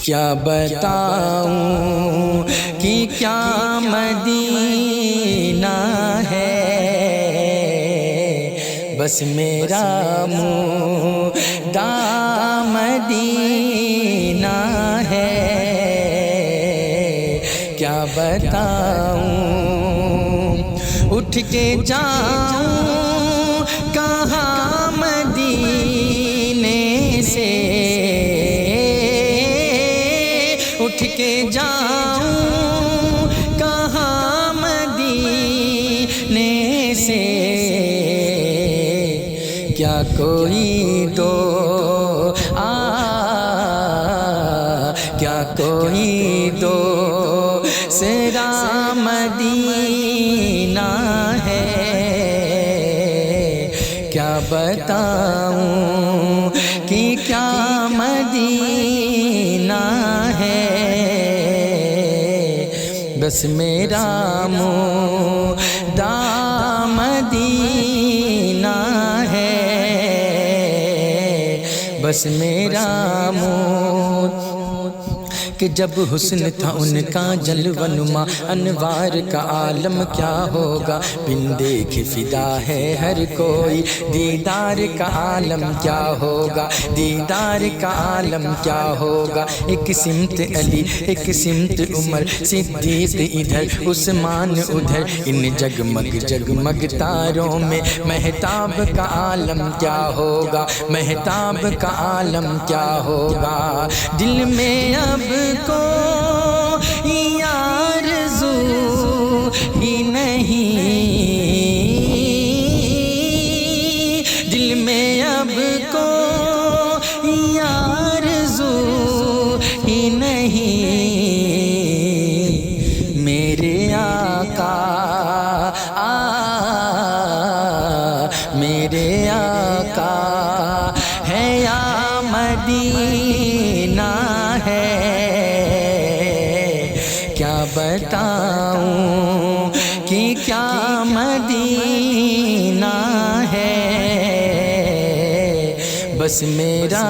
کیا بتاؤں کہ کیا مدینہ ہے، بس میرا مدعا مدینہ ہے۔ کیا بتاؤں اٹھ کے جاؤں کہاں مدینے سے، اٹھ کے جاؤں کہاں مدینے سے، کیا کوئی دو کیا کوئی دو سرا مدینہ ہے۔ کیا بتاؤں کہ کیا مدینہ ہے، بس میرا مدعا مدینہ ہے، بس میرا کہ جب حسن تھا ان کا جلوہ نما، انوار کا عالم کیا ہوگا، بن دیکھ فدا ہے ہر کوئی، دیدار کا عالم کیا ہوگا، دیدار کا عالم کیا ہوگا۔ ایک سمت علی ایک سمت عمر، صدیق ادھر عثمان ادھر، ان جگمگ جگمگ تاروں میں مہتاب کا عالم کیا ہوگا، مہتاب کا عالم کیا ہوگا۔ دل میں اب کو آرزو ہی نہیں، دل میں اب کو آرزو ہی نہیں، میرے آقا میرے آقا ہے یا مدینہ ہے۔ کیا بتاؤں کہ کیا مدینہ ہے، بس میرا